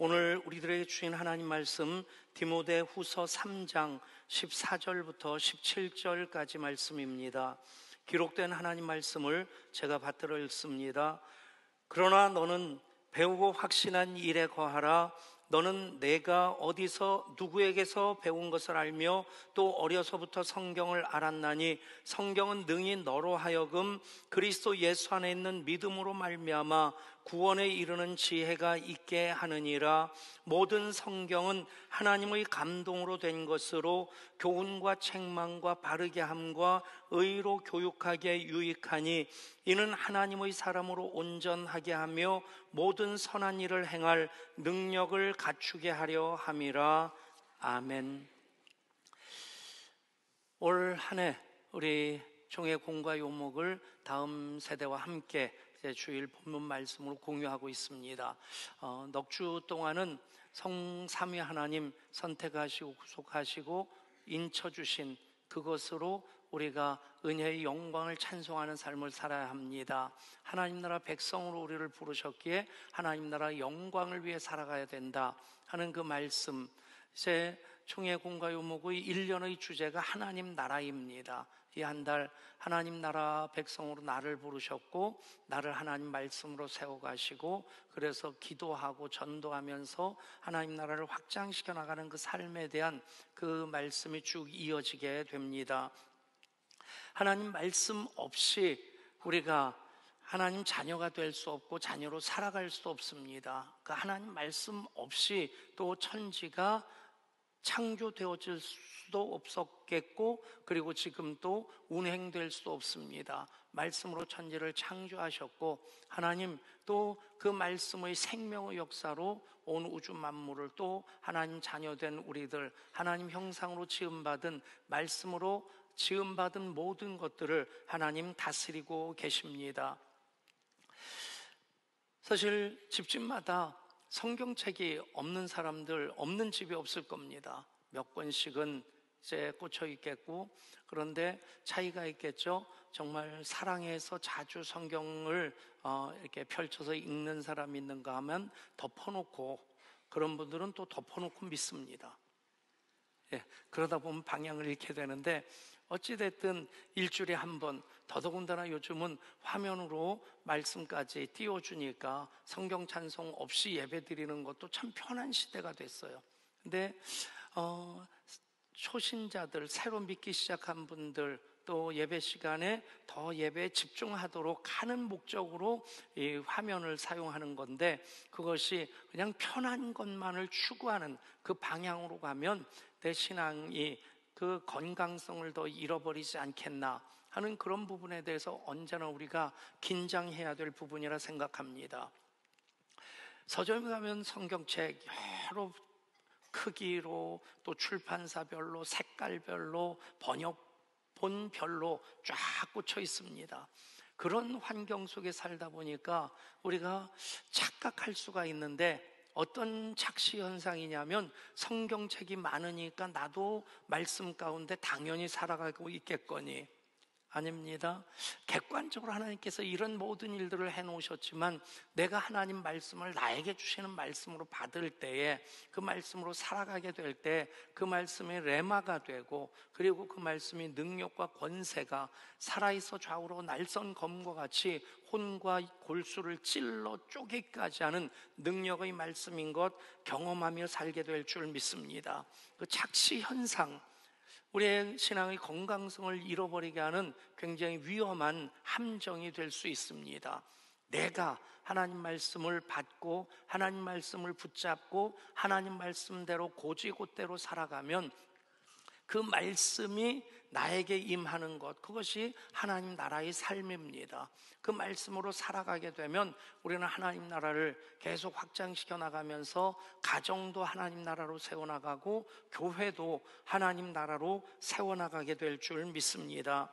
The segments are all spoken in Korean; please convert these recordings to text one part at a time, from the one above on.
오늘 우리들에게 주신 하나님 말씀 디모데후서 3장 14절부터 17절까지 말씀입니다. 기록된 하나님 말씀을 제가 받들어 읽습니다. 그러나 너는 배우고 확신한 일에 거하라. 너는 내가 어디서 누구에게서 배운 것을 알며 또 어려서부터 성경을 알았나니 성경은 능히 너로 하여금 그리스도 예수 안에 있는 믿음으로 말미암아 구원에 이르는 지혜가 있게 하느니라. 모든 성경은 하나님의 감동으로 된 것으로 교훈과 책망과 바르게 함과 의로 교육하기에 유익하니 이는 하나님의 사람으로 온전하게 하며 모든 선한 일을 행할 능력을 갖추게 하려 함이라. 아멘. 올 한 해 우리 종의 공과 요목을 다음 세대와 함께 주일 본문 말씀으로 공유하고 있습니다. 넉 주 동안은 성삼위 하나님 선택하시고 구속하시고 인쳐주신 그것으로 우리가 은혜의 영광을 찬송하는 삶을 살아야 합니다. 하나님 나라 백성으로 우리를 부르셨기에 하나님 나라 영광을 위해 살아가야 된다 하는 그 말씀. 이제 총회 공과 요목의 1년의 주제가 하나님 나라입니다. 이 한 달 하나님 나라 백성으로 나를 부르셨고 나를 하나님 말씀으로 세워가시고 그래서 기도하고 전도하면서 하나님 나라를 확장시켜 나가는 그 삶에 대한 그 말씀이 쭉 이어지게 됩니다. 하나님 말씀 없이 우리가 하나님 자녀가 될 수 없고 자녀로 살아갈 수 없습니다. 그 하나님 말씀 없이 또 천지가 창조되어질 수도 없었겠고 그리고 지금 또 운행될 수도 없습니다. 말씀으로 천지를 창조하셨고 하나님 또 그 말씀의 생명의 역사로 온 우주 만물을 또 하나님 자녀된 우리들 하나님 형상으로 지음받은 말씀으로 지음받은 모든 것들을 하나님 다스리고 계십니다. 사실 집집마다 성경책이 없는 사람들, 없는 집이 없을 겁니다. 몇 권씩은 이제 꽂혀 있겠고, 그런데 차이가 있겠죠. 정말 사랑해서 자주 성경을 이렇게 펼쳐서 읽는 사람이 있는가 하면 덮어놓고, 그런 분들은 또 덮어놓고 믿습니다. 예, 그러다 보면 방향을 잃게 되는데 어찌됐든 일주일에 한 번, 더더군다나 요즘은 화면으로 말씀까지 띄워주니까 성경 찬송 없이 예배 드리는 것도 참 편한 시대가 됐어요. 근데 초신자들, 새로 믿기 시작한 분들 또 예배 시간에 더 예배에 집중하도록 하는 목적으로 이 화면을 사용하는 건데 그것이 그냥 편한 것만을 추구하는 그 방향으로 가면 내 신앙이 그 건강성을 더 잃어버리지 않겠나 하는 그런 부분에 대해서 언제나 우리가 긴장해야 될 부분이라 생각합니다. 서점에 가면 성경책 여러 크기로 또 출판사별로 색깔별로 번역본별로 쫙 꽂혀 있습니다. 그런 환경 속에 살다 보니까 우리가 착각할 수가 있는데 어떤 착시 현상이냐면 성경책이 많으니까 나도 말씀 가운데 당연히 살아가고 있겠거니. 아닙니다. 객관적으로 하나님께서 이런 모든 일들을 해놓으셨지만 내가 하나님 말씀을 나에게 주시는 말씀으로 받을 때에 그 말씀으로 살아가게 될 때 그 말씀이 레마가 되고 그리고 그 말씀이 능력과 권세가 살아있어 좌우로 날선 검과 같이 혼과 골수를 찔러 쪼개기까지 하는 능력의 말씀인 것 경험하며 살게 될 줄 믿습니다. 그 착시 현상, 우리의 신앙의 건강성을 잃어버리게 하는 굉장히 위험한 함정이 될 수 있습니다. 내가 하나님 말씀을 받고 하나님 말씀을 붙잡고 하나님 말씀대로 고지곧대로 살아가면 그 말씀이 나에게 임하는 것, 그것이 하나님 나라의 삶입니다. 그 말씀으로 살아가게 되면 우리는 하나님 나라를 계속 확장시켜 나가면서 가정도 하나님 나라로 세워나가고 교회도 하나님 나라로 세워나가게 될 줄 믿습니다.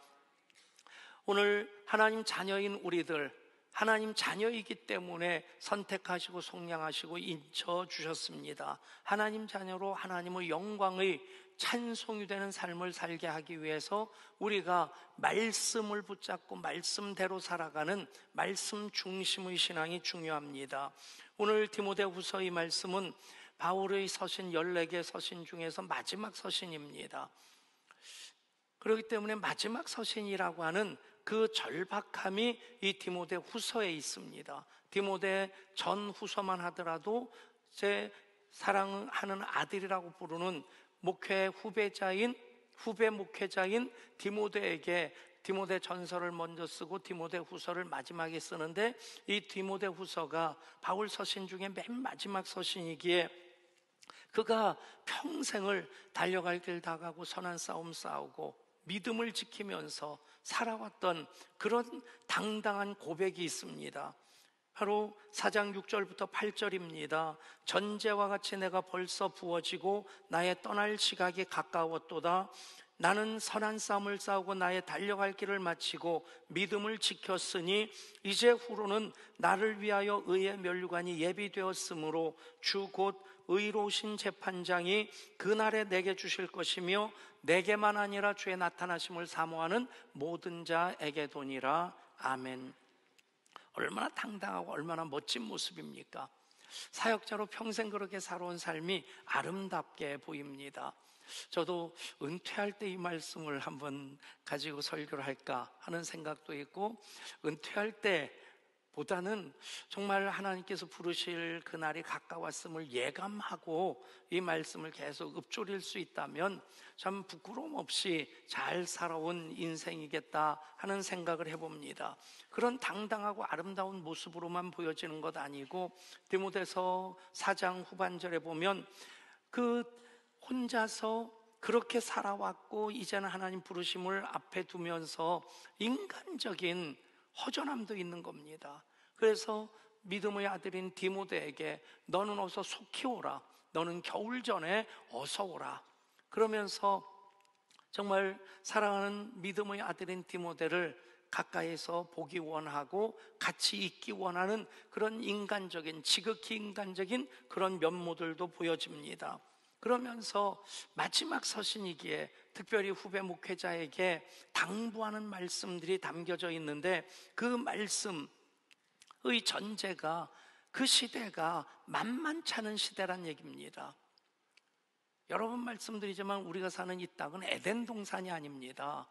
오늘 하나님 자녀인 우리들, 하나님 자녀이기 때문에 선택하시고 속량하시고 인쳐 주셨습니다. 하나님 자녀로 하나님의 영광의 찬송이 되는 삶을 살게 하기 위해서 우리가 말씀을 붙잡고 말씀대로 살아가는 말씀 중심의 신앙이 중요합니다. 오늘 디모데후서 이 말씀은 바울의 서신 14개 서신 중에서 마지막 서신입니다. 그렇기 때문에 마지막 서신이라고 하는 그 절박함이 이 디모데 후서에 있습니다. 디모데 전 후서만 하더라도 제 사랑하는 아들이라고 부르는 후배 목회자인 디모데에게 디모데 전서를 먼저 쓰고 디모데 후서를 마지막에 쓰는데, 이 디모데 후서가 바울 서신 중에 맨 마지막 서신이기에 그가 평생을 달려갈 길 다 가고 선한 싸움 싸우고 믿음을 지키면서 살아왔던 그런 당당한 고백이 있습니다. 바로 4장 6절부터 8절입니다. 전제와 같이 내가 벌써 부어지고 나의 떠날 시각이 가까웠도다. 나는 선한 싸움을 싸우고 나의 달려갈 길을 마치고 믿음을 지켰으니 이제 후로는 나를 위하여 의의 면류관이 예비되었으므로 주 곧 의로우신 재판장이 그날에 내게 주실 것이며 내게만 아니라 주의 나타나심을 사모하는 모든 자에게도니라. 아멘. 얼마나 당당하고 얼마나 멋진 모습입니까? 사역자로 평생 그렇게 살아온 삶이 아름답게 보입니다. 저도 은퇴할 때 이 말씀을 한번 가지고 설교를 할까 하는 생각도 있고, 은퇴할 때 보다는 정말 하나님께서 부르실 그날이 가까웠음을 예감하고 이 말씀을 계속 읊조릴 수 있다면 참 부끄러움 없이 잘 살아온 인생이겠다 하는 생각을 해봅니다. 그런 당당하고 아름다운 모습으로만 보여지는 것 아니고, 디모데서 4장 후반절에 보면 그 혼자서 그렇게 살아왔고 이제는 하나님 부르심을 앞에 두면서 인간적인 허전함도 있는 겁니다. 그래서 믿음의 아들인 디모데에게 너는 어서 속히 오라, 너는 겨울 전에 어서 오라, 그러면서 정말 사랑하는 믿음의 아들인 디모데를 가까이서 보기 원하고 같이 있기 원하는 그런 인간적인, 지극히 인간적인 그런 면모들도 보여집니다. 그러면서 마지막 서신이기에 특별히 후배 목회자에게 당부하는 말씀들이 담겨져 있는데, 그 말씀의 전제가 그 시대가 만만치 않은 시대란 얘기입니다. 여러 번 말씀드리지만 우리가 사는 이 땅은 에덴 동산이 아닙니다.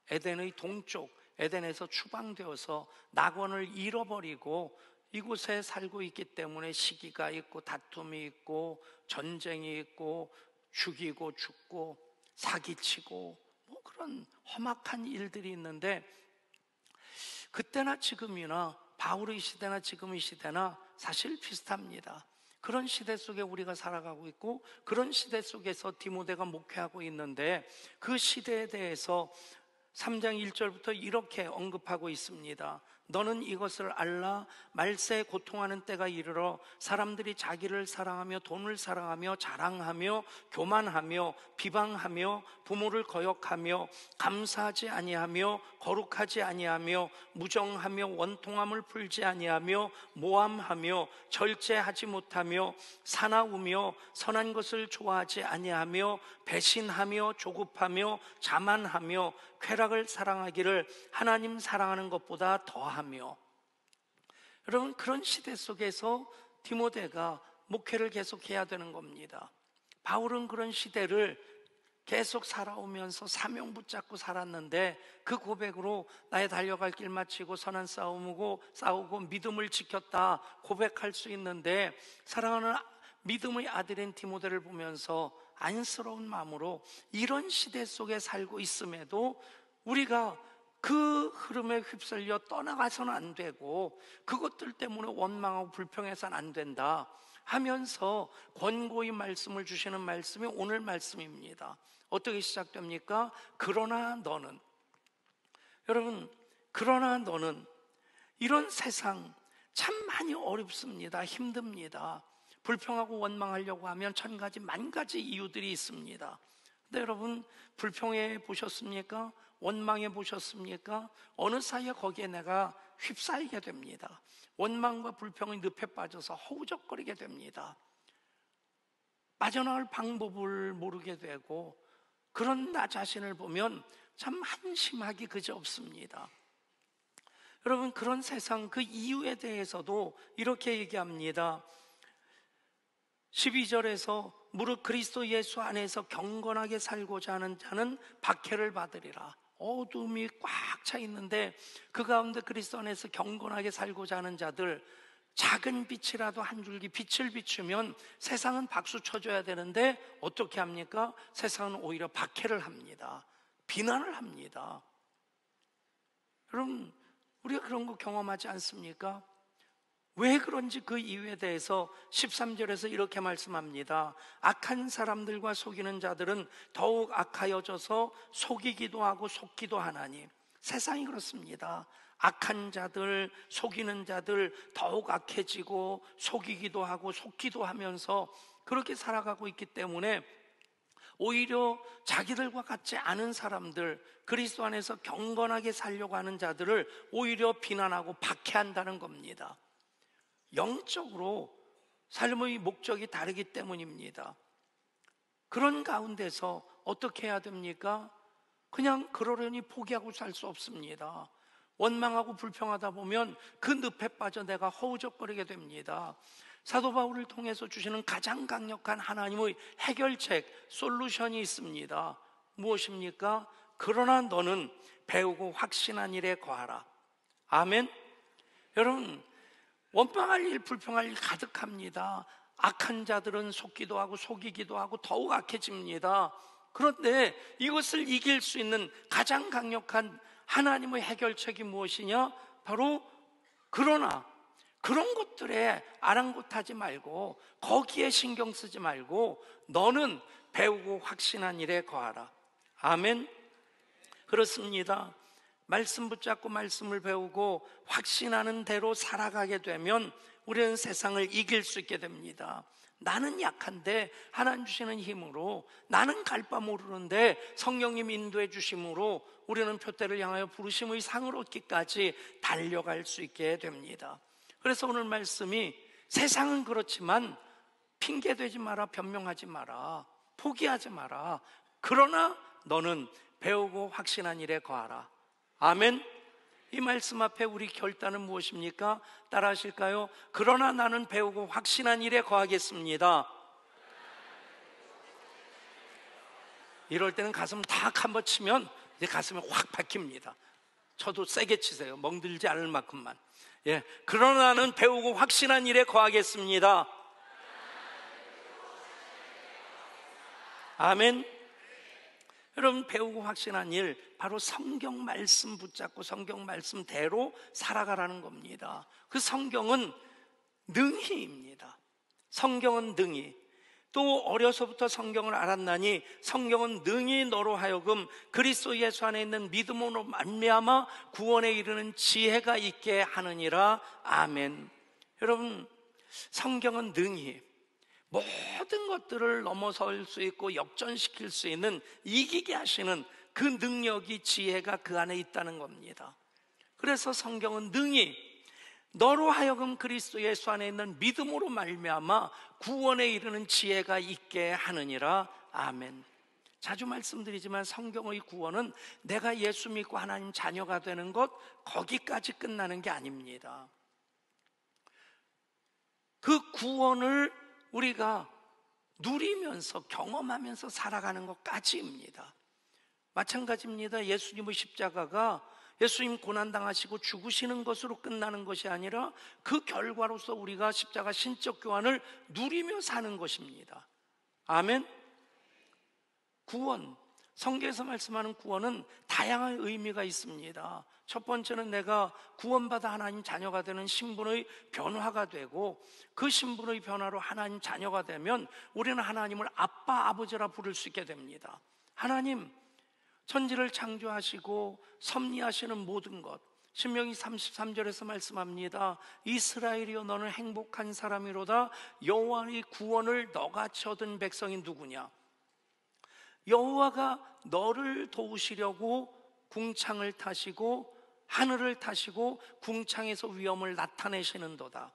에덴의 동쪽, 에덴에서 추방되어서 낙원을 잃어버리고 이곳에 살고 있기 때문에 시기가 있고 다툼이 있고 전쟁이 있고 죽이고 죽고 사기치고 뭐 그런 험악한 일들이 있는데, 그때나 지금이나 바울의 시대나 지금의 시대나 사실 비슷합니다. 그런 시대 속에 우리가 살아가고 있고 그런 시대 속에서 디모데가 목회하고 있는데, 그 시대에 대해서 3장 1절부터 이렇게 언급하고 있습니다. 너는 이것을 알라. 말세에 고통하는 때가 이르러 사람들이 자기를 사랑하며 돈을 사랑하며 자랑하며 교만하며 비방하며 부모를 거역하며 감사하지 아니하며 거룩하지 아니하며 무정하며 원통함을 풀지 아니하며 모함하며 절제하지 못하며 사나우며 선한 것을 좋아하지 아니하며 배신하며 조급하며 자만하며 쾌락을 사랑하기를 하나님 사랑하는 것보다 더하며. 여러분, 그런 시대 속에서 디모데가 목회를 계속해야 되는 겁니다. 바울은 그런 시대를 계속 살아오면서 사명 붙잡고 살았는데, 그 고백으로 나의 달려갈 길 마치고 선한 싸우고 믿음을 지켰다 고백할 수 있는데, 사랑하는 믿음의 아들인 디모데를 보면서 안쓰러운 마음으로 이런 시대 속에 살고 있음에도 우리가 그 흐름에 휩쓸려 떠나가서는 안 되고 그것들 때문에 원망하고 불평해서는 안 된다 하면서 권고의 말씀을 주시는 말씀이 오늘 말씀입니다. 어떻게 시작됩니까? 그러나 너는, 여러분, 그러나 너는, 이런 세상 참 많이 어렵습니다. 힘듭니다. 불평하고 원망하려고 하면 천 가지 만 가지 이유들이 있습니다. 근데 여러분, 불평해 보셨습니까? 원망해 보셨습니까? 어느 사이에 거기에 내가 휩싸이게 됩니다. 원망과 불평의 늪에 빠져서 허우적거리게 됩니다. 빠져나올 방법을 모르게 되고, 그런 나 자신을 보면 참 한심하기 그지없습니다. 여러분, 그런 세상 그 이유에 대해서도 이렇게 얘기합니다. 12절에서 무릇 그리스도 예수 안에서 경건하게 살고자 하는 자는 박해를 받으리라. 어둠이 꽉 차 있는데 그 가운데 그리스도 안에서 경건하게 살고자 하는 자들, 작은 빛이라도 한 줄기 빛을 비추면 세상은 박수 쳐줘야 되는데 어떻게 합니까? 세상은 오히려 박해를 합니다. 비난을 합니다. 여러분, 우리가 그런 거 경험하지 않습니까? 왜 그런지 그 이유에 대해서 13절에서 이렇게 말씀합니다. 악한 사람들과 속이는 자들은 더욱 악하여져서 속이기도 하고 속기도 하나니. 세상이 그렇습니다. 악한 자들, 속이는 자들 더욱 악해지고 속이기도 하고 속기도 하면서 그렇게 살아가고 있기 때문에 오히려 자기들과 같지 않은 사람들, 그리스도 안에서 경건하게 살려고 하는 자들을 오히려 비난하고 박해한다는 겁니다. 영적으로 삶의 목적이 다르기 때문입니다. 그런 가운데서 어떻게 해야 됩니까? 그냥 그러려니 포기하고 살 수 없습니다. 원망하고 불평하다 보면 그 늪에 빠져 내가 허우적거리게 됩니다. 사도 바울을 통해서 주시는 가장 강력한 하나님의 해결책, 솔루션이 있습니다. 무엇입니까? 그러나 너는 배우고 확신한 일에 거하라. 아멘. 여러분, 원망할 일, 불평할 일 가득합니다. 악한 자들은 속기도 하고 속이기도 하고 더욱 악해집니다. 그런데 이것을 이길 수 있는 가장 강력한 하나님의 해결책이 무엇이냐? 바로 그러나 그런 것들에 아랑곳하지 말고 거기에 신경 쓰지 말고 너는 배우고 확신한 일에 거하라. 아멘. 그렇습니다. 말씀 붙잡고 말씀을 배우고 확신하는 대로 살아가게 되면 우리는 세상을 이길 수 있게 됩니다. 나는 약한데 하나님 주시는 힘으로, 나는 갈 바 모르는데 성령님 인도해 주심으로 우리는 표대를 향하여 부르심의 상을 얻기까지 달려갈 수 있게 됩니다. 그래서 오늘 말씀이 세상은 그렇지만 핑계대지 마라, 변명하지 마라, 포기하지 마라. 그러나 너는 배우고 확신한 일에 거하라. 아멘. 이 말씀 앞에 우리 결단은 무엇입니까? 따라 하실까요? 그러나 나는 배우고 확신한 일에 거하겠습니다. 이럴 때는 가슴 탁 한번 치면 이제 가슴이 확 박힙니다. 저도 세게 치세요. 멍들지 않을 만큼만. 예, 그러나 나는 배우고 확신한 일에 거하겠습니다. 아멘. 여러분, 배우고 확신한 일, 바로 성경 말씀 붙잡고 성경 말씀대로 살아가라는 겁니다. 그 성경은 능히입니다. 성경은 능히. 또 어려서부터 성경을 알았나니 성경은 능히 너로 하여금 그리스도 예수 안에 있는 믿음으로 말미암아 구원에 이르는 지혜가 있게 하느니라. 아멘. 여러분, 성경은 능히 모든 것들을 넘어설 수 있고 역전시킬 수 있는, 이기게 하시는 그 능력이, 지혜가 그 안에 있다는 겁니다. 그래서 성경은 능히 너로 하여금 그리스도 예수 안에 있는 믿음으로 말미암아 구원에 이르는 지혜가 있게 하느니라. 아멘. 자주 말씀드리지만 성경의 구원은 내가 예수 믿고 하나님 자녀가 되는 것, 거기까지 끝나는 게 아닙니다. 그 구원을 우리가 누리면서 경험하면서 살아가는 것까지입니다. 마찬가지입니다. 예수님의 십자가가 예수님 고난당하시고 죽으시는 것으로 끝나는 것이 아니라 그 결과로서 우리가 십자가 신적 교환을 누리며 사는 것입니다. 아멘. 구원, 성경에서 말씀하는 구원은 다양한 의미가 있습니다. 첫 번째는 내가 구원받아 하나님 자녀가 되는 신분의 변화가 되고, 그 신분의 변화로 하나님 자녀가 되면 우리는 하나님을 아빠, 아버지라 부를 수 있게 됩니다. 하나님, 천지를 창조하시고 섭리하시는 모든 것, 신명기 33절에서 말씀합니다. 이스라엘이여 너는 행복한 사람이로다. 여호와의 구원을 너같이 얻은 백성이 누구냐? 여호와가 너를 도우시려고 궁창을 타시고 하늘을 타시고 궁창에서 위엄을 나타내시는도다.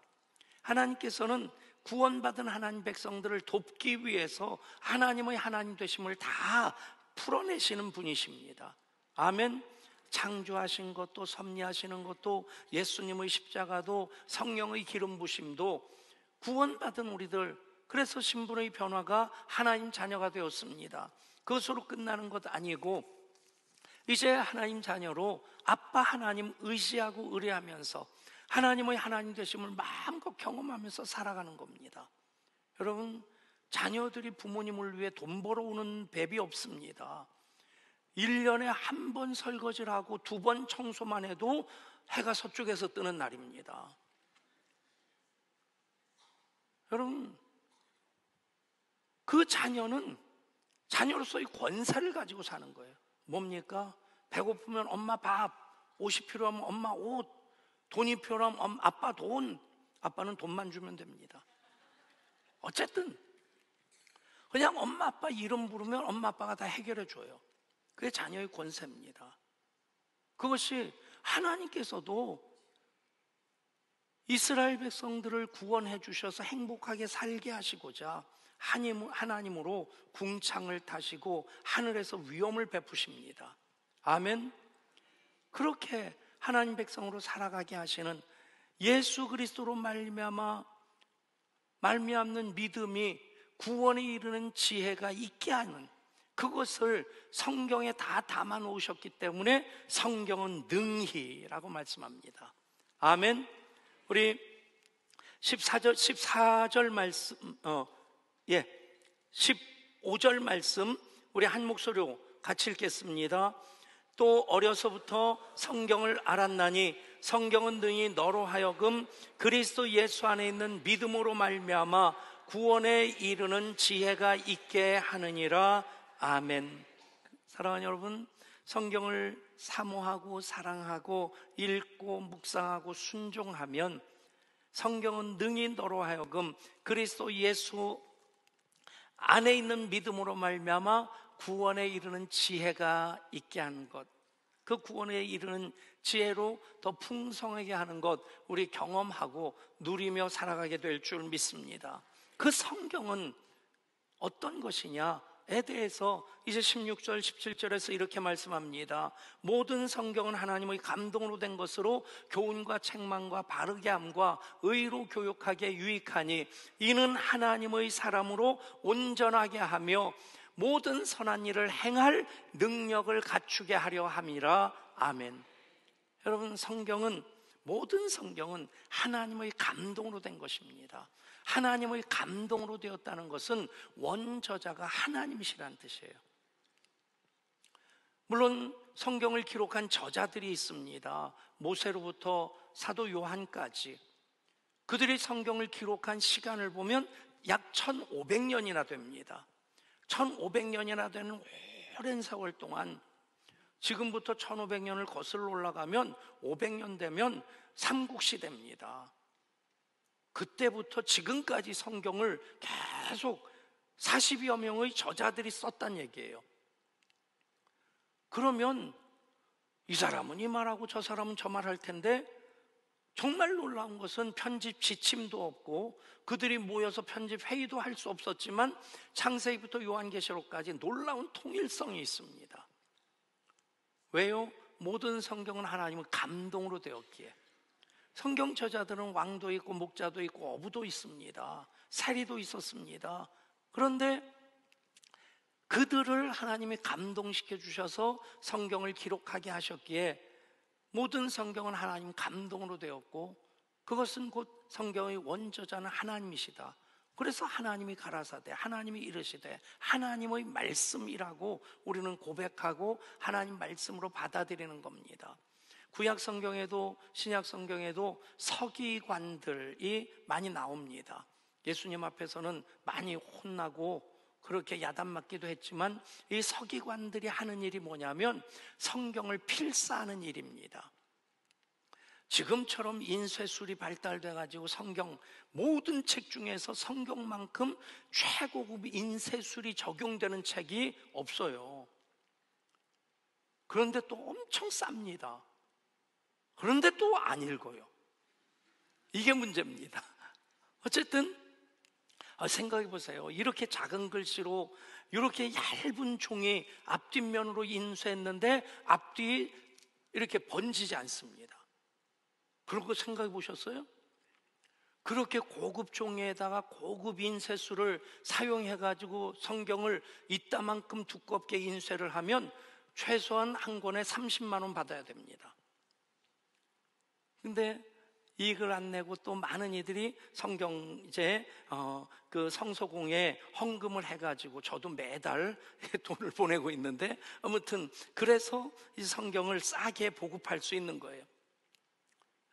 하나님께서는 구원받은 하나님 백성들을 돕기 위해서 하나님의 하나님 되심을 다 풀어내시는 분이십니다. 아멘. 창조하신 것도, 섭리하시는 것도, 예수님의 십자가도, 성령의 기름 부심도, 구원받은 우리들, 그래서 신분의 변화가 하나님 자녀가 되었습니다. 그것으로 끝나는 것 아니고 이제 하나님 자녀로 아빠 하나님 의지하고 의뢰하면서 하나님의 하나님 되심을 마음껏 경험하면서 살아가는 겁니다. 여러분, 자녀들이 부모님을 위해 돈 벌어오는 법이 없습니다. 1년에 한 번 설거지를 하고 2번 청소만 해도 해가 서쪽에서 뜨는 날입니다. 여러분, 그 자녀는 자녀로서의 권세를 가지고 사는 거예요. 뭡니까? 배고프면 엄마 밥, 옷이 필요하면 엄마 옷, 돈이 필요하면 아빠 돈. 아빠는 돈만 주면 됩니다. 어쨌든 그냥 엄마 아빠 이름 부르면 엄마 아빠가 다 해결해 줘요. 그게 자녀의 권세입니다. 그것이 하나님께서도 이스라엘 백성들을 구원해 주셔서 행복하게 살게 하시고자 하나님으로 궁창을 타시고 하늘에서 위엄을 베푸십니다. 아멘. 그렇게 하나님 백성으로 살아가게 하시는 예수 그리스도로 말미암는 믿음이 구원에 이르는 지혜가 있게 하는, 그것을 성경에 다 담아 놓으셨기 때문에 성경은 능히라고 말씀합니다. 아멘. 우리 14절 말씀, 15절 말씀 우리 한 목소리로 같이 읽겠습니다. 또 어려서부터 성경을 알았나니 성경은 능히 너로 하여금 그리스도 예수 안에 있는 믿음으로 말미암아 구원에 이르는 지혜가 있게 하느니라. 아멘. 사랑하는 여러분, 성경을 사모하고 사랑하고 읽고 묵상하고 순종하면 성경은 능히 너로 하여금 그리스도 예수 안에 있는 믿음으로 말미암아 구원에 이르는 지혜가 있게 하는 것, 그 구원에 이르는 지혜로 더 풍성하게 하는 것, 우리 경험하고 누리며 살아가게 될 줄 믿습니다. 그 성경은 어떤 것이냐에 대해서 이제 16절 17절에서 이렇게 말씀합니다. 모든 성경은 하나님의 감동으로 된 것으로 교훈과 책망과 바르게 함과 의로 교육하게 유익하니 이는 하나님의 사람으로 온전하게 하며 모든 선한 일을 행할 능력을 갖추게 하려 함이라. 아멘. 여러분, 모든 성경은 하나님의 감동으로 된 것입니다. 하나님의 감동으로 되었다는 것은 원저자가 하나님이시라는 뜻이에요. 물론 성경을 기록한 저자들이 있습니다. 모세로부터 사도 요한까지 그들이 성경을 기록한 시간을 보면 약 1500년이나 됩니다. 1500년이나 되는 오랜 세월 동안, 지금부터 1500년을 거슬러 올라가면 500년 되면 삼국시대입니다. 그때부터 지금까지 성경을 계속 40여 명의 저자들이 썼단 얘기예요. 그러면 이 사람은 이 말하고 저 사람은 저 말할 텐데, 정말 놀라운 것은 편집 지침도 없고 그들이 모여서 편집 회의도 할 수 없었지만 창세기부터 요한계시록까지 놀라운 통일성이 있습니다. 왜요? 모든 성경은 하나님의 감동으로 되었기에. 성경 저자들은 왕도 있고 목자도 있고 어부도 있습니다. 세리도 있었습니다. 그런데 그들을 하나님이 감동시켜 주셔서 성경을 기록하게 하셨기에 모든 성경은 하나님 감동으로 되었고, 그것은 곧 성경의 원저자는 하나님이시다. 그래서 하나님이 가라사대, 하나님이 이르시되 하나님의 말씀이라고 우리는 고백하고 하나님 말씀으로 받아들이는 겁니다. 구약 성경에도 신약 성경에도 서기관들이 많이 나옵니다. 예수님 앞에서는 많이 혼나고 그렇게 야단맞기도 했지만 이 서기관들이 하는 일이 뭐냐면 성경을 필사하는 일입니다. 지금처럼 인쇄술이 발달돼 가지고 성경 모든 책 중에서 성경만큼 최고급 인쇄술이 적용되는 책이 없어요. 그런데 또 엄청 쌉니다. 그런데 또 안 읽어요. 이게 문제입니다. 어쨌든 생각해 보세요. 이렇게 작은 글씨로 이렇게 얇은 종이 앞뒷면으로 인쇄했는데 앞뒤 이렇게 번지지 않습니다. 그런 거 생각해 보셨어요? 그렇게 고급 종이에다가 고급 인쇄술을 사용해 가지고 성경을 이따만큼 두껍게 인쇄를 하면 최소한 한 권에 30만 원 받아야 됩니다. 근데 이익을 안 내고 또 많은 이들이 성경제 그 성서공에 헌금을 해가지고 저도 매달 돈을 보내고 있는데, 아무튼 그래서 이 성경을 싸게 보급할 수 있는 거예요.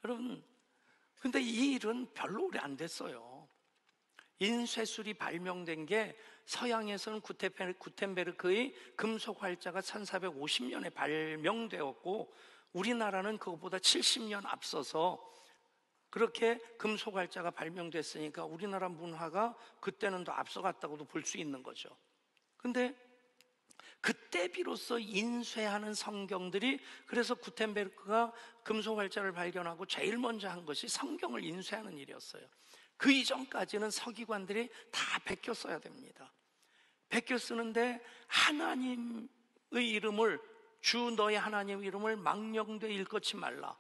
여러분, 근데 이 일은 별로 오래 안 됐어요. 인쇄술이 발명된 게 서양에서는 구텐베르크의 금속 활자가 1450년에 발명되었고, 우리나라는 그것보다 70년 앞서서 그렇게 금속 활자가 발명됐으니까 우리나라 문화가 그때는 더 앞서갔다고도 볼 수 있는 거죠. 근데 그때 비로소 인쇄하는 성경들이, 그래서 구텐베르크가 금속 활자를 발견하고 제일 먼저 한 것이 성경을 인쇄하는 일이었어요. 그 이전까지는 서기관들이 다 베껴 써야 됩니다. 베껴 쓰는데 하나님의 이름을, 주 너의 하나님의 이름을 망령되이 일컫지 말라.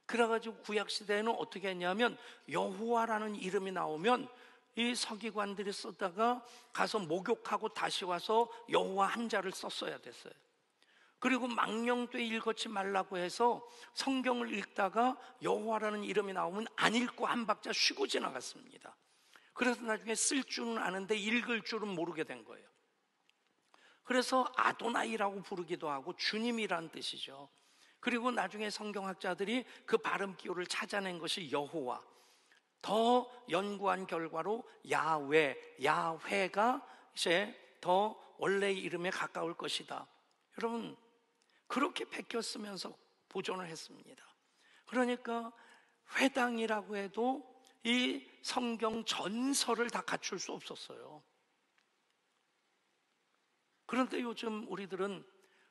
그래가지고 구약시대에는 어떻게 했냐면 여호와라는 이름이 나오면 이 서기관들이 쓰다가 가서 목욕하고 다시 와서 여호와 한자를 썼어야 됐어요. 그리고 망령되이 일걷지 말라고 해서 성경을 읽다가 여호와라는 이름이 나오면 안 읽고 한 박자 쉬고 지나갔습니다. 그래서 나중에 쓸 줄은 아는데 읽을 줄은 모르게 된 거예요. 그래서 아도나이라고 부르기도 하고 주님이란 뜻이죠. 그리고 나중에 성경학자들이 그 발음 기호를 찾아낸 것이 여호와, 더 연구한 결과로 야훼가 이제 더 원래의 이름에 가까울 것이다. 여러분, 그렇게 베껴 쓰면서 보존을 했습니다. 그러니까 회당이라고 해도 이 성경 전설을 다 갖출 수 없었어요. 그런데 요즘 우리들은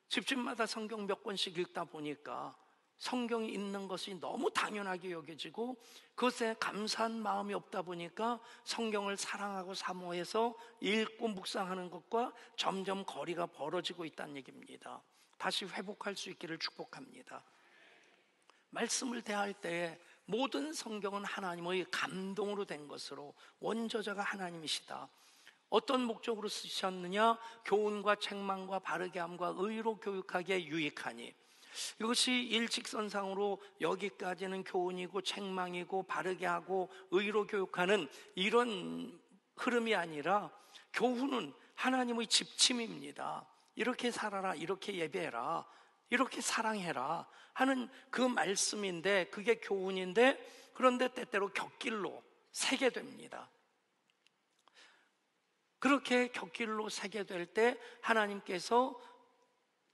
집집마다 성경 몇 권씩 읽다 보니까 성경이 있는 것이 너무 당연하게 여겨지고 그것에 감사한 마음이 없다 보니까 성경을 사랑하고 사모해서 읽고 묵상하는 것과 점점 거리가 벌어지고 있다는 얘기입니다. 다시 회복할 수 있기를 축복합니다. 말씀을 대할 때 모든 성경은 하나님의 감동으로 된 것으로 원저자가 하나님이시다. 어떤 목적으로 쓰셨느냐? 교훈과 책망과 바르게 함과 의로 교육하기에 유익하니. 이것이 일직선상으로 여기까지는 교훈이고 책망이고 바르게 하고 의로 교육하는 이런 흐름이 아니라, 교훈은 하나님의 지침입니다. 이렇게 살아라, 이렇게 예배해라, 이렇게 사랑해라 하는 그 말씀인데, 그게 교훈인데, 그런데 때때로 곁길로 새게 됩니다. 그렇게 곁길로 새게 될 때 하나님께서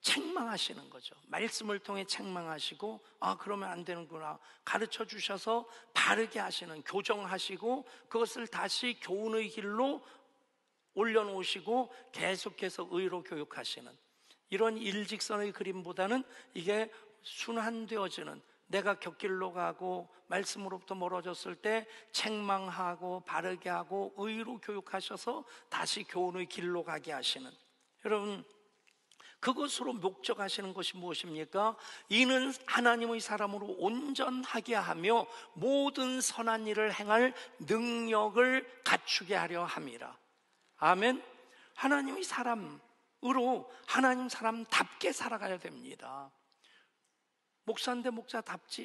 책망하시는 거죠. 말씀을 통해 책망하시고, 그러면 안 되는구나 가르쳐 주셔서 바르게 하시는, 교정하시고 그것을 다시 교훈의 길로 올려놓으시고 계속해서 의로 교육하시는, 이런 일직선의 그림보다는 이게 순환되어지는, 내가 곁길로 가고 말씀으로부터 멀어졌을 때 책망하고 바르게 하고 의로 교육하셔서 다시 교훈의 길로 가게 하시는, 여러분, 그것으로 목적하시는 것이 무엇입니까? 이는 하나님의 사람으로 온전하게 하며 모든 선한 일을 행할 능력을 갖추게 하려 함이라. 아멘. 하나님의 사람으로 하나님 사람답게 살아가야 됩니다. 목사인데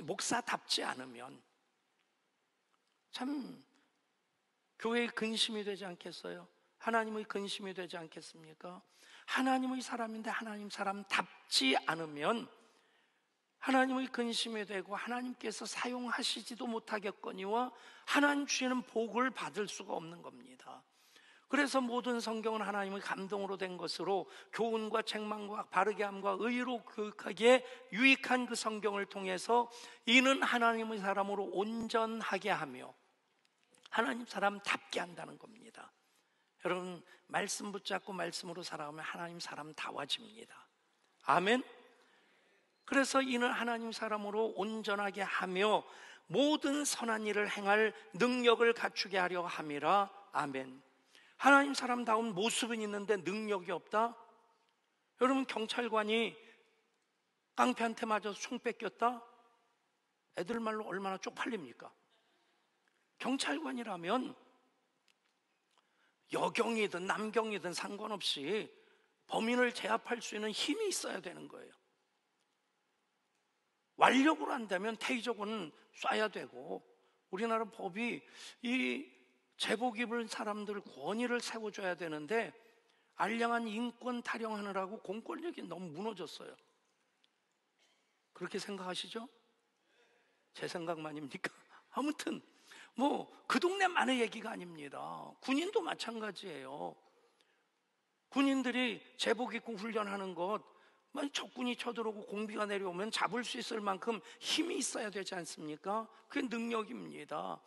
목사답지 않으면 참 교회의 근심이 되지 않겠어요? 하나님의 근심이 되지 않겠습니까? 하나님의 사람인데 하나님 사람답지 않으면 하나님의 근심이 되고 하나님께서 사용하시지도 못하겠거니와 하나님 주시는 복을 받을 수가 없는 겁니다. 그래서 모든 성경은 하나님의 감동으로 된 것으로 교훈과 책망과 바르게 함과 의로 교육하기에 유익한 그 성경을 통해서 이는 하나님의 사람으로 온전하게 하며 하나님 사람답게 한다는 겁니다. 여러분, 말씀 붙잡고 말씀으로 살아가면 하나님 사람다워집니다. 아멘. 그래서 이는 하나님 사람으로 온전하게 하며 모든 선한 일을 행할 능력을 갖추게 하려 함이라. 아멘. 하나님 사람다운 모습은 있는데 능력이 없다? 여러분, 경찰관이 깡패한테 맞아서 총 뺏겼다? 애들 말로 얼마나 쪽팔립니까? 경찰관이라면 여경이든 남경이든 상관없이 범인을 제압할 수 있는 힘이 있어야 되는 거예요. 완력으로 한다면 테이저건은 쏴야 되고, 우리나라 법이 이 제복 입을 사람들 권위를 세워줘야 되는데 알량한 인권 타령하느라고 공권력이 너무 무너졌어요. 그렇게 생각하시죠? 제 생각만입니까? 아무튼 그 동네만의 얘기가 아닙니다. 군인도 마찬가지예요. 군인들이 제복 입고 훈련하는 것, 적군이 쳐들어오고 공비가 내려오면 잡을 수 있을 만큼 힘이 있어야 되지 않습니까? 그게 능력입니다.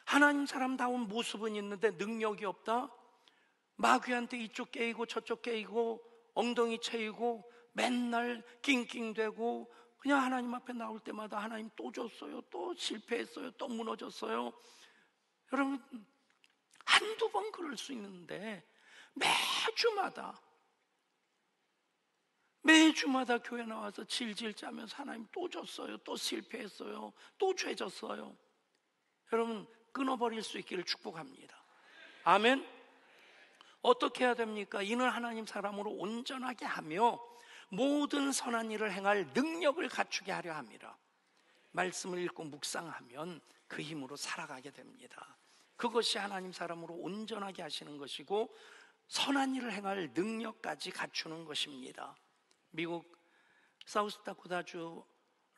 하나님 사람다운 모습은 있는데 능력이 없다? 마귀한테 이쪽 깨이고 저쪽 깨이고 엉덩이 채이고 맨날 낑낑대고 그냥 하나님 앞에 나올 때마다 하나님 또 줬어요, 또 실패했어요, 또 무너졌어요. 여러분, 한두 번 그럴 수 있는데 매주마다 교회 나와서 질질 짜면서 하나님 또 줬어요, 또 실패했어요, 또 죄졌어요. 여러분, 끊어버릴 수 있기를 축복합니다. 아멘. 어떻게 해야 됩니까? 이는 하나님 사람으로 온전하게 하며 모든 선한 일을 행할 능력을 갖추게 하려 함이라. 말씀을 읽고 묵상하면 그 힘으로 살아가게 됩니다. 그것이 하나님 사람으로 온전하게 하시는 것이고 선한 일을 행할 능력까지 갖추는 것입니다. 미국 사우스다코타주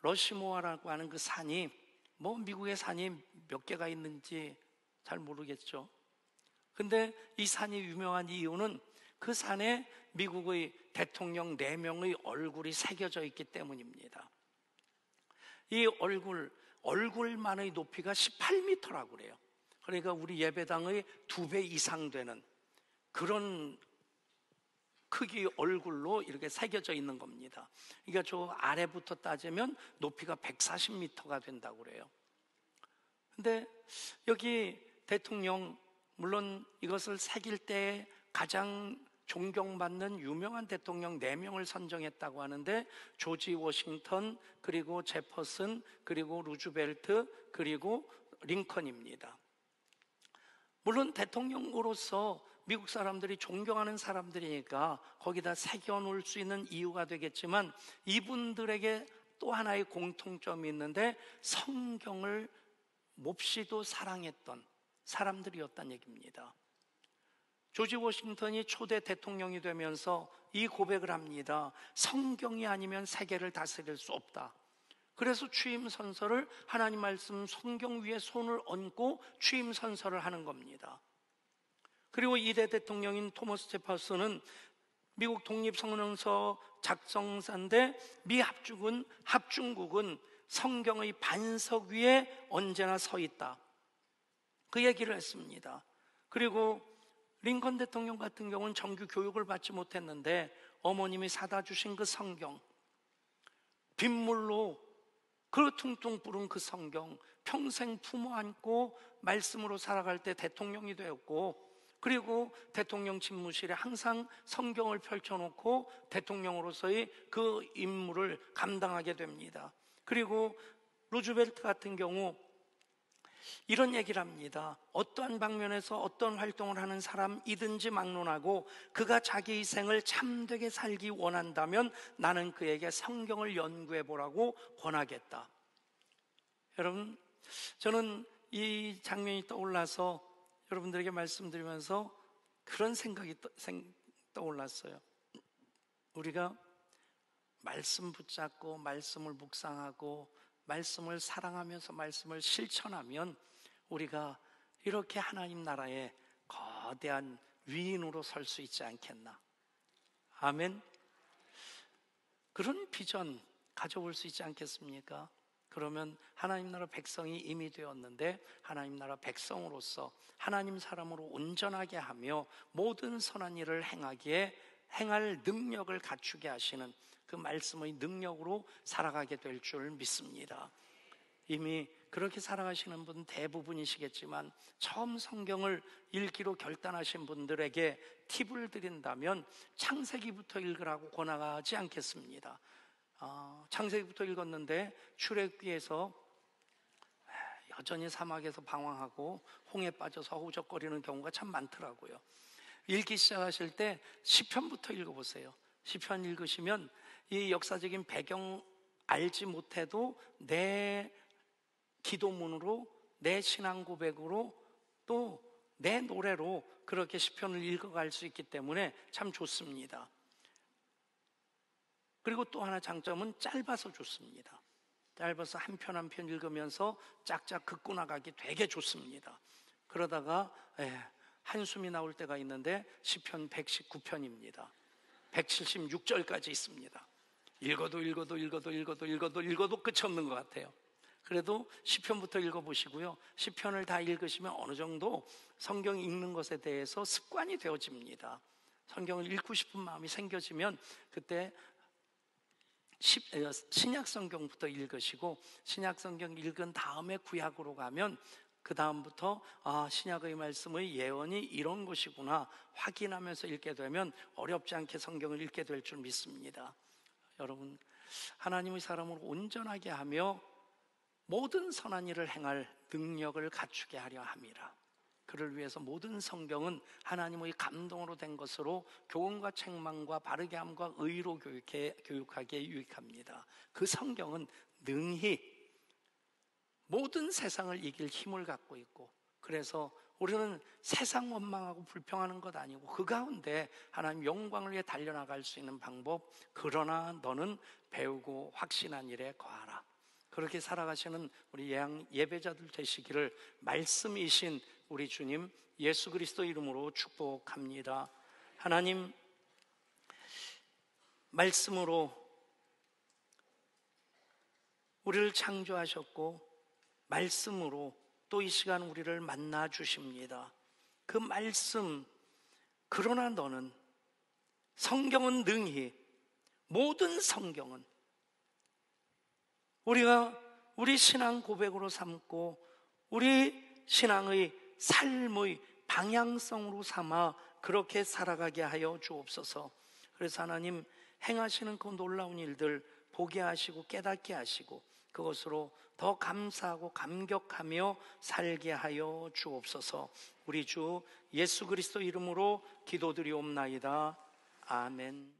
러시모아라고 하는 그 산이, 미국의 산이 몇 개가 있는지 잘 모르겠죠. 근데 이 산이 유명한 이유는 그 산에 미국의 대통령 4명의 얼굴이 새겨져 있기 때문입니다. 이 얼굴만의 높이가 18m라고 그래요. 그러니까 우리 예배당의 2배 이상 되는 그런 크기 얼굴로 이렇게 새겨져 있는 겁니다. 그러니까 저 아래부터 따지면 높이가 140m가 된다고 그래요. 근데 여기 대통령, 물론 이것을 새길 때 가장 존경받는 유명한 대통령 4명을 선정했다고 하는데 조지 워싱턴, 그리고 제퍼슨, 그리고 루즈벨트, 그리고 링컨입니다. 물론 대통령으로서 미국 사람들이 존경하는 사람들이니까 거기다 새겨놓을 수 있는 이유가 되겠지만 이분들에게 또 하나의 공통점이 있는데 성경을 몹시도 사랑했던 사람들이었다는 얘기입니다. 조지 워싱턴이 초대 대통령이 되면서 이 고백을 합니다. 성경이 아니면 세계를 다스릴 수 없다. 그래서 취임 선서를 하나님 말씀 성경 위에 손을 얹고 취임 선서를 하는 겁니다. 그리고 2대 대통령인 토머스 제퍼슨은 미국 독립성명서 작성자인데 미 합중국은 성경의 반석 위에 언제나 서 있다. 그 얘기를 했습니다. 그리고 링컨 대통령 같은 경우는 정규 교육을 받지 못했는데 어머님이 사다 주신 그 성경, 빗물로 그 퉁퉁 부른 그 성경 평생 품어 안고 말씀으로 살아갈 때 대통령이 되었고, 그리고 대통령 집무실에 항상 성경을 펼쳐놓고 대통령으로서의 그 임무를 감당하게 됩니다. 그리고 루즈벨트 같은 경우 이런 얘기를 합니다. 어떠한 방면에서 어떤 활동을 하는 사람이든지 막론하고 그가 자기의 생을 참되게 살기 원한다면 나는 그에게 성경을 연구해 보라고 권하겠다. 여러분, 저는 이 장면이 떠올라서 여러분들에게 말씀드리면서 그런 생각이 떠올랐어요. 우리가 말씀 붙잡고 말씀을 묵상하고 말씀을 사랑하면서 말씀을 실천하면 우리가 이렇게 하나님 나라의 거대한 위인으로 설 수 있지 않겠나? 아멘. 그런 비전 가져올 수 있지 않겠습니까? 그러면 하나님 나라 백성이 이미 되었는데 하나님 나라 백성으로서 하나님 사람으로 온전하게 하며 모든 선한 일을 행할 능력을 갖추게 하시는 그 말씀의 능력으로 살아가게 될 줄 믿습니다. 이미 그렇게 살아가시는 분 대부분이시겠지만 처음 성경을 읽기로 결단하신 분들에게 팁을 드린다면 창세기부터 읽으라고 권하지 않겠습니다. 창세기부터 읽었는데 출애굽기에서 여전히 사막에서 방황하고 홍해 빠져서 허우적거리는 경우가 참 많더라고요. 읽기 시작하실 때 시편부터 읽어보세요. 시편 읽으시면 이 역사적인 배경 알지 못해도 내 기도문으로, 내 신앙 고백으로, 또 내 노래로 그렇게 시편을 읽어갈 수 있기 때문에 참 좋습니다. 그리고 또 하나 장점은 짧아서 좋습니다. 짧아서 한 편 한 편 읽으면서 짝짝 긋고 나가기 되게 좋습니다. 그러다가 한숨이 나올 때가 있는데 시편 119편입니다. 176절까지 있습니다. 읽어도 끝이 없는 것 같아요. 그래도 시편부터 읽어보시고요. 시편을 다 읽으시면 어느 정도 성경 읽는 것에 대해서 습관이 되어집니다. 성경을 읽고 싶은 마음이 생겨지면 그때 신약 성경부터 읽으시고 신약 성경 읽은 다음에 구약으로 가면 그 다음부터 신약의 말씀의 예언이 이런 것이구나 확인하면서 읽게 되면 어렵지 않게 성경을 읽게 될 줄 믿습니다. 여러분, 하나님의 사람으로 온전하게 하며 모든 선한 일을 행할 능력을 갖추게 하려 함이라. 그를 위해서 모든 성경은 하나님의 감동으로 된 것으로 교훈과 책망과 바르게 함과 의로 교육하기에 유익합니다. 그 성경은 능히 모든 세상을 이길 힘을 갖고 있고, 그래서 우리는 세상 원망하고 불평하는 것 아니고 그 가운데 하나님 영광을 위해 달려나갈 수 있는 방법, 그러나 너는 배우고 확신한 일에 거하라. 그렇게 살아가시는 우리 예배자들 되시기를 말씀이신 우리 주님 예수 그리스도 이름으로 축복합니다. 하나님, 말씀으로 우리를 창조하셨고 말씀으로 또 이 시간 우리를 만나 주십니다. 그 말씀, 그러나 너는, 성경은 능히, 모든 성경은 우리가 우리 신앙 고백으로 삼고 우리 신앙의 삶의 방향성으로 삼아 그렇게 살아가게 하여 주옵소서. 그래서 하나님, 행하시는 그 놀라운 일들 보게 하시고 깨닫게 하시고 그것으로 더 감사하고 감격하며 살게 하여 주옵소서. 우리 주 예수 그리스도 이름으로 기도드리옵나이다. 아멘.